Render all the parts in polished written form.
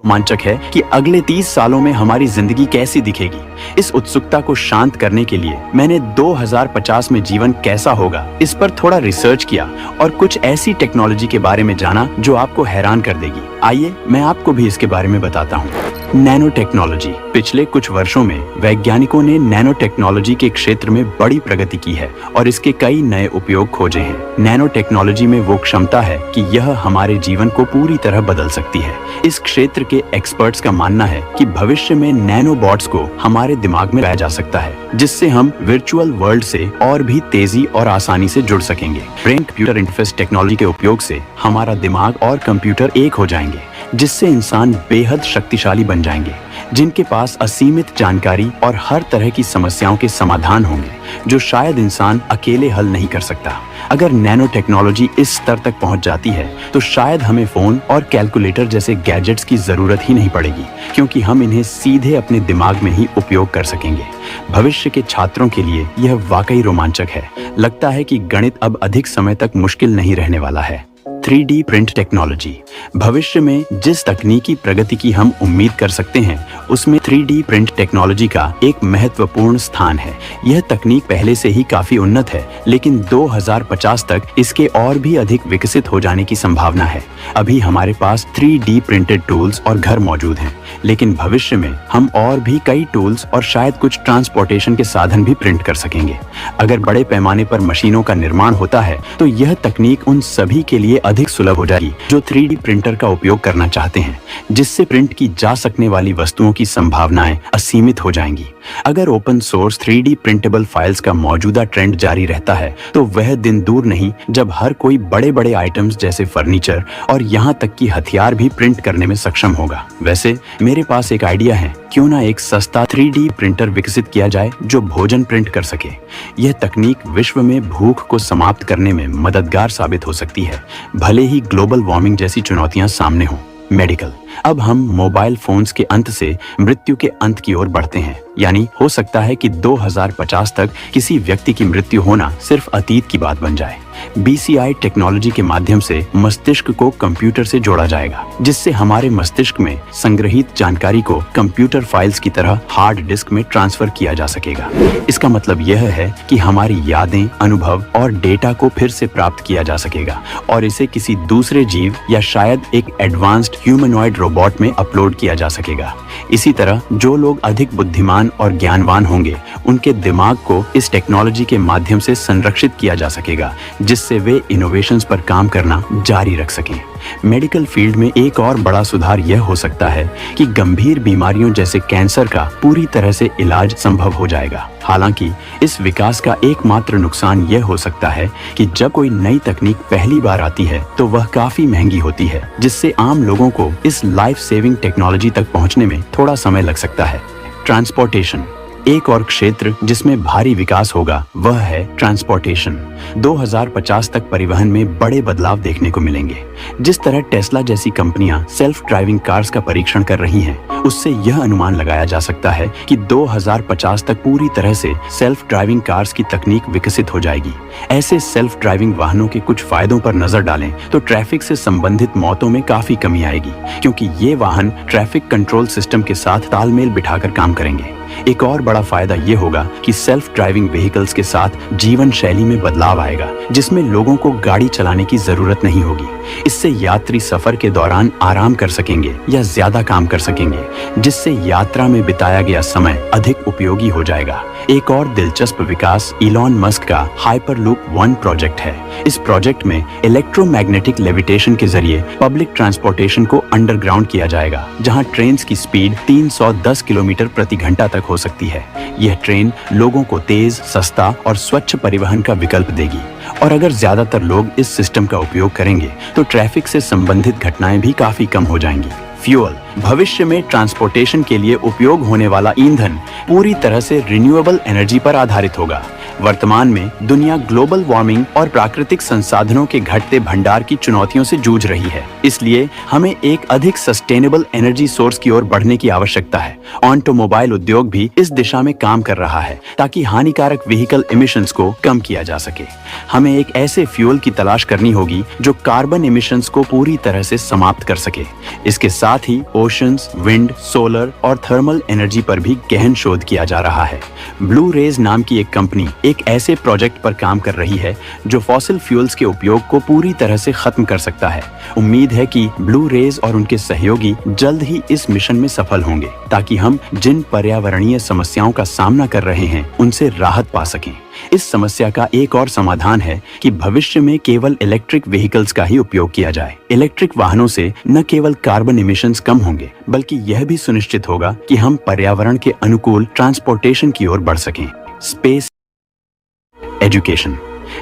रोमांचक है कि अगले 30 सालों में हमारी जिंदगी कैसी दिखेगी। इस उत्सुकता को शांत करने के लिए मैंने 2050 में जीवन कैसा होगा इस पर थोड़ा रिसर्च किया और कुछ ऐसी टेक्नोलॉजी के बारे में जाना जो आपको हैरान कर देगी। आइए मैं आपको भी इसके बारे में बताता हूँ। Nano technology. पिछले कुछ वर्षों में वैज्ञानिकों ने नैनो टेक्नोलॉजी के क्षेत्र में बड़ी प्रगति की है और इसके कई नए उपयोग खोजे हैं। नैनो टेक्नोलॉजी में वो क्षमता है कि यह हमारे जीवन को पूरी तरह बदल सकती है। इस क्षेत्र के एक्सपर्ट्स का मानना है कि भविष्य में नैनो बॉट्स को हमारे दिमाग में लाया जा सकता है, जिससे हम वर्चुअल वर्ल्ड से और भी तेजी और आसानी से जुड़ सकेंगे। ब्रेन कंप्यूटर इंटरफेस टेक्नोलॉजी के उपयोग से हमारा दिमाग और कंप्यूटर एक हो जाएंगे, जिससे इंसान बेहद शक्तिशाली बन जाएंगे, जिनके पास असीमित जानकारी और हर तरह की समस्याओं के समाधान होंगे जो शायद इंसान अकेले हल नहीं कर सकता। अगर नैनो टेक्नोलॉजी इस स्तर तक पहुंच जाती है तो शायद हमें फोन और कैलकुलेटर जैसे गैजेट्स की जरूरत ही नहीं पड़ेगी, क्योंकि हम इन्हें सीधे अपने दिमाग में ही उपयोग कर सकेंगे। भविष्य के छात्रों के लिए यह वाकई रोमांचक है। लगता है कि गणित अब अधिक समय तक मुश्किल नहीं रहने वाला है। 3D print technology. भविष्य में जिस तकनीकी प्रगति की हम उम्मीद कर सकते हैं उसमें 3D प्रिंट टेक्नोलॉजी का एक महत्वपूर्ण स्थान है। यह तकनीक पहले से ही काफी उन्नत है, लेकिन 2050 तक इसके और भी अधिक विकसित हो जाने की संभावना है। अभी हमारे पास 3D प्रिंटेड टूल्स और घर मौजूद हैं, लेकिन भविष्य में हम और भी कई टूल्स और शायद कुछ ट्रांसपोर्टेशन के साधन भी प्रिंट कर सकेंगे। अगर बड़े पैमाने पर मशीनों का निर्माण होता है तो यह तकनीक उन सभी के लिए अधिक सुलभ हो जाएगी जो 3D प्रिंटर का उपयोग करना चाहते हैं, जिससे प्रिंट की जा सकने वाली वस्तुओं की संभावनाएं असीमित हो जाएंगी। अगर open source 3D printable files का मौजूदा ट्रेंड जारी रहता है तो वह दिन दूर नहीं जब हर कोई बड़े बड़े आइटम्स जैसे फर्नीचर और यहाँ तक कि हथियार भी प्रिंट करने में सक्षम होगा। वैसे मेरे पास एक आइडिया है, क्यों ना एक सस्ता 3D प्रिंटर विकसित किया जाए जो भोजन प्रिंट कर सके। यह तकनीक विश्व में भूख को समाप्त करने में मददगार साबित हो सकती है, भले ही ग्लोबल वार्मिंग जैसी चुनौतियां सामने हों। मेडिकल। अब हम मोबाइल फोन्स के अंत से मृत्यु के अंत की ओर बढ़ते हैं, यानी हो सकता है कि 2050 तक किसी व्यक्ति की मृत्यु होना सिर्फ अतीत की बात बन जाए। BCI टेक्नोलॉजी के माध्यम से मस्तिष्क को कंप्यूटर से जोड़ा जाएगा, जिससे हमारे मस्तिष्क में संग्रहित जानकारी को कंप्यूटर फाइल्स की तरह हार्ड डिस्क में ट्रांसफर किया जा सकेगा। इसका मतलब यह है कि हमारी यादें, अनुभव और डेटा को फिर से प्राप्त किया जा सकेगा और इसे किसी दूसरे जीव या शायद एक एडवांस्ड ह्यूमनॉइड रोबोट में अपलोड किया जा सकेगा। इसी तरह जो लोग अधिक बुद्धिमान और ज्ञानवान होंगे उनके दिमाग को इस टेक्नोलॉजी के माध्यम से संरक्षित किया जा सकेगा, जिससे वे इनोवेशंस पर काम करना जारी रख सकें। मेडिकल फील्ड में एक और बड़ा सुधार यह हो सकता है कि गंभीर बीमारियों जैसे कैंसर का पूरी तरह से इलाज संभव हो जाएगा। हालांकि इस विकास का एकमात्र नुकसान यह हो सकता है कि जब कोई नई तकनीक पहली बार आती है तो वह काफी महंगी होती है, जिससे आम लोगों को इस लाइफ सेविंग टेक्नोलॉजी तक पहुंचने में थोड़ा समय लग सकता है। ट्रांसपोर्टेशन। एक और क्षेत्र जिसमें भारी विकास होगा वह है ट्रांसपोर्टेशन। 2050 तक परिवहन में बड़े बदलाव देखने को मिलेंगे। जिस तरह टेस्ला जैसी कंपनियां सेल्फ ड्राइविंग कार्स का परीक्षण कर रही हैं, उससे यह अनुमान लगाया जा सकता है कि 2050 तक पूरी तरह से सेल्फ ड्राइविंग कार्स की तकनीक विकसित हो जाएगी। ऐसे सेल्फ ड्राइविंग वाहनों के कुछ फायदों पर नजर डालें तो ट्रैफिक से संबंधित मौतों में काफी कमी आएगी, क्योंकि ये वाहन ट्रैफिक कंट्रोल सिस्टम के साथ तालमेल बिठाकर काम करेंगे। एक और बड़ा फायदा ये होगा कि सेल्फ ड्राइविंग व्हीकल्स के साथ जीवन शैली में बदलाव आएगा, जिसमें लोगों को गाड़ी चलाने की जरूरत नहीं होगी। इससे यात्री सफर के दौरान आराम कर सकेंगे या ज्यादा काम कर सकेंगे, जिससे यात्रा में बिताया गया समय अधिक उपयोगी हो जाएगा। एक और दिलचस्प विकास इलॉन मस्क का हाइपरलूप 1 प्रोजेक्ट है। इस प्रोजेक्ट में इलेक्ट्रोमैग्नेटिक लेविटेशन के जरिए पब्लिक ट्रांसपोर्टेशन को अंडरग्राउंड किया जाएगा, जहां ट्रेन की स्पीड 310 किलोमीटर प्रति घंटा तक हो सकती है। यह ट्रेन लोगों को तेज, सस्ता और स्वच्छ परिवहन का विकल्प देगी। और अगर ज्यादातर लोग इस सिस्टम का उपयोग करेंगे तो ट्रैफिक से संबंधित घटनाएं भी काफी कम हो जाएंगी। फ्यूल। भविष्य में ट्रांसपोर्टेशन के लिए उपयोग होने वाला ईंधन पूरी तरह से रिन्यूएबल एनर्जी पर आधारित होगा। वर्तमान में दुनिया ग्लोबल वार्मिंग और प्राकृतिक संसाधनों के घटते भंडार की चुनौतियों से जूझ रही है। इसलिए हमें एक अधिक सस्टेनेबल एनर्जी सोर्स की ओर बढ़ने की आवश्यकता है। ऑटोमोबाइल उद्योग भी इस दिशा में काम कर रहा है ताकि हानिकारक व्हीकल इमिशंस को कम किया जा सके। हमें एक ऐसे फ्यूल की तलाश करनी होगी जो कार्बन इमिशंस को पूरी तरह से समाप्त कर सके। इसके साथ ही ओशंस, विंड, सोलर और थर्मल एनर्जी पर भी गहन शोध किया जा रहा है। ब्लू रेज नाम की एक कंपनी एक ऐसे प्रोजेक्ट पर काम कर रही है जो फॉसिल फ्यूल्स के उपयोग को पूरी तरह से खत्म कर सकता है। उम्मीद है कि ब्लू रेज और उनके सहयोगी जल्द ही इस मिशन में सफल होंगे ताकि हम जिन पर्यावरणीय समस्याओं का सामना कर रहे हैं उनसे राहत पा सकें। इस समस्या का एक और समाधान है कि भविष्य में केवल इलेक्ट्रिक व्हीकल्स का ही उपयोग किया जाए। इलेक्ट्रिक वाहनों से न केवल कार्बन इमिशंस कम होंगे बल्कि यह भी सुनिश्चित होगा कि हम पर्यावरण के अनुकूल ट्रांसपोर्टेशन की ओर बढ़ सकें। Space education.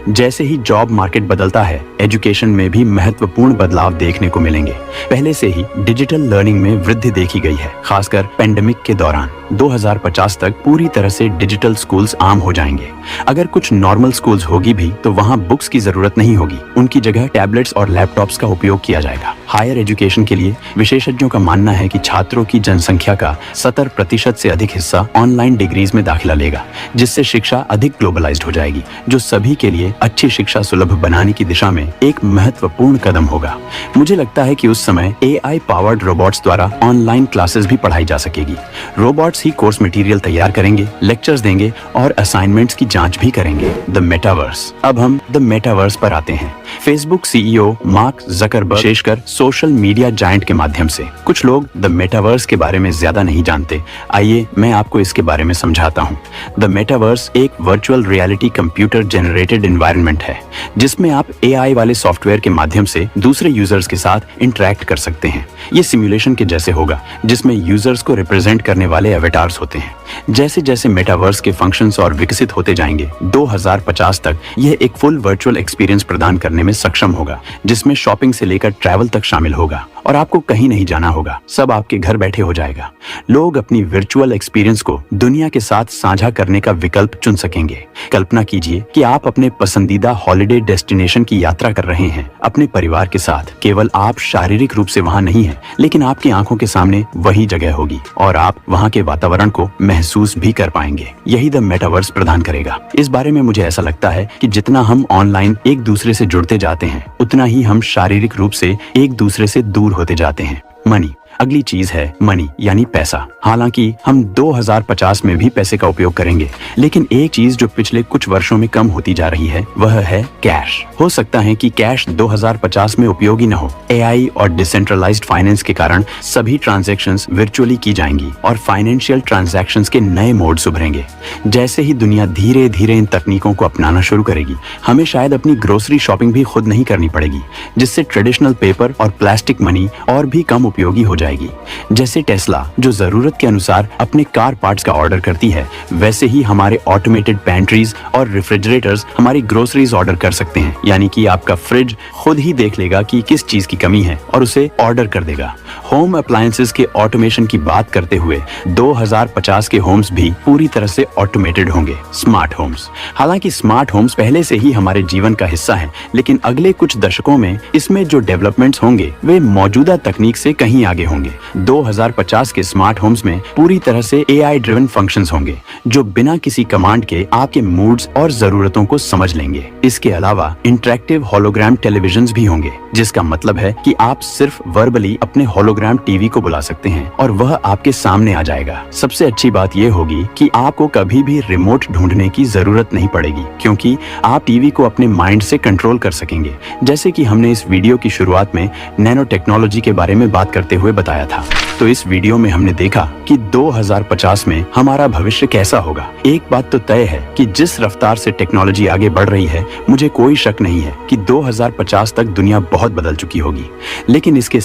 जैसे ही जॉब मार्केट बदलता है, एजुकेशन में भी महत्वपूर्ण बदलाव देखने को मिलेंगे। पहले से ही डिजिटल लर्निंग में वृद्धि देखी गई है। खासकर पेंडेमिक के दौरान 2050 तक पूरी तरह से डिजिटल स्कूल्स आम हो जाएंगे। अगर कुछ नॉर्मल स्कूल्स होगी भी तो वहाँ बुक्स की जरूरत नहीं होगी। उनकी जगह टैबलेट्स और लैपटॉप्स का उपयोग किया जाएगा। हायर एजुकेशन के लिए विशेषज्ञों का मानना है कि छात्रों की जनसंख्या का 70% से अधिक हिस्सा ऑनलाइन डिग्रीज में दाखिला लेगा, जिससे शिक्षा अधिक ग्लोबलाइज्ड हो जाएगी, जो सभी के लिए अच्छी शिक्षा सुलभ बनाने की दिशा में एक महत्वपूर्ण कदम होगा। मुझे लगता है कि उस समय AI पावर्ड रोबोट्स द्वारा ऑनलाइन क्लासेस भी पढ़ाई जा सकेगी। रोबोट्स ही कोर्स मटेरियल तैयार करेंगे, लेक्चर्स देंगे और असाइनमेंट्स की जांच भी करेंगे। The metaverse. अब हम द मेटावर्स पर आते हैं। फेसबुक CEO मार्क जकरबर्ग विशेषकर सोशल मीडिया जायंट के माध्यम से। कुछ लोग द मेटावर्स के बारे में ज्यादा नहीं जानते। आइए मैं आपको इसके बारे में समझाता हूँ। द मेटावर्स एक virtual reality computer generated environment है जिसमें आप AI वाले सॉफ्टवेयर के माध्यम से दूसरे यूजर्स के साथ इंटरेक्ट कर सकते हैं। ये सिमुलेशन के जैसे होगा जिसमें यूजर्स को रिप्रेजेंट करने वाले एवेटार्स होते हैं। जैसे जैसे मेटावर्स के फंक्शंस और विकसित होते जाएंगे, 2050 तक यह एक फुल वर्चुअल एक्सपीरियंस प्रदान करने में सक्षम होगा, जिसमें शॉपिंग से लेकर ट्रैवल तक शामिल होगा और आपको कहीं नहीं जाना होगा। सब आपके घर बैठे हो जाएगा। लोग अपनी वर्चुअल एक्सपीरियंस को दुनिया के साथ साझा करने का विकल्प चुन सकेंगे। कल्पना कीजिए कि आप अपने पसंदीदा हॉलिडे डेस्टिनेशन की यात्रा कर रहे हैं अपने परिवार के साथ। केवल आप शारीरिक रूप से वहां नहीं हैं, लेकिन आपकी आंखों के सामने वही जगह होगी और आप वहां के वातावरण को महसूस भी कर पाएंगे। यही द मेटावर्स प्रदान करेगा। इस बारे में मुझे ऐसा लगता है कि जितना हम ऑनलाइन एक दूसरे से जुड़ते जाते हैं, उतना ही हम शारीरिक रूप से एक दूसरे से दूर होते जाते हैं। मनी। अगली चीज है मनी यानी पैसा। हालांकि हम 2050 में भी पैसे का उपयोग करेंगे, लेकिन एक चीज जो पिछले कुछ वर्षों में कम होती जा रही है वह है कैश। हो सकता है कि कैश 2050 में उपयोगी न हो। AI और डिसेंट्रलाइज्ड फाइनेंस के कारण सभी ट्रांजैक्शंस वर्चुअली की जाएंगी और फाइनेंशियल ट्रांजैक्शंस के नए मोड्स उभरेंगे। जैसे ही दुनिया धीरे धीरे इन तकनीकों को अपनाना शुरू करेगी, हमें शायद अपनी ग्रोसरी शॉपिंग भी खुद नहीं करनी पड़ेगी, जिससे ट्रेडिशनल पेपर और प्लास्टिक मनी और भी कम उपयोगी हो जाएगी। जैसे टेस्ला जो जरूरत के अनुसार अपने कार पार्ट्स का ऑर्डर करती है, वैसे ही हमारे ऑटोमेटेड पैंट्रीज और रेफ्रिजरेटर्स हमारी ग्रोसरीज ऑर्डर कर सकते हैं। यानी कि आपका फ्रिज खुद ही देख लेगा कि किस चीज की कमी है और उसे ऑर्डर कर देगा। होम अप्लायंसेस के ऑटोमेशन की बात करते हुए 2050 के होम्स भी पूरी तरह से ऑटोमेटेड होंगे। Smart homes. हालांकि स्मार्ट होम्स पहले से ही हमारे जीवन का हिस्सा हैं, लेकिन अगले कुछ दशकों में इसमें जो डेवलपमेंट्स होंगे वे मौजूदा तकनीक से कहीं आगे होंगे। 2050 के स्मार्ट होम्स में पूरी तरह से AI ड्रिवन फंक्शंस होंगे जो बिना किसी कमांड के आपके मूड्स और जरूरतों को समझ लेंगे। इसके अलावा इंटरेक्टिव होलोग्राम टेलीविजन्स भी होंगे, जिसका मतलब है कि आप सिर्फ वर्बली अपने होलोग्राम टीवी को बुला सकते हैं और वह आपके सामने आ जाएगा। सबसे अच्छी बात यह होगी कि आपको कभी भी रिमोट ढूंढने की जरूरत नहीं पड़ेगी, क्योंकि आप टीवी को अपने माइंड से कंट्रोल कर सकेंगे। जैसे कि हमने इस वीडियो की शुरुआत में नैनो टेक्नोलॉजी के बारे में बात करते हुए बताया था, तो इस वीडियो में हमने देखा कि 2050 में हमारा भविष्य कैसा होगा। एक बात तो तय है कि जिस रफ्तार से टेक्नोलॉजी आगे बढ़ रही है, मुझे कोई शक नहीं है कि 2050 तक दुनिया बहुत बदल चुकी होगी। लेकिन इसके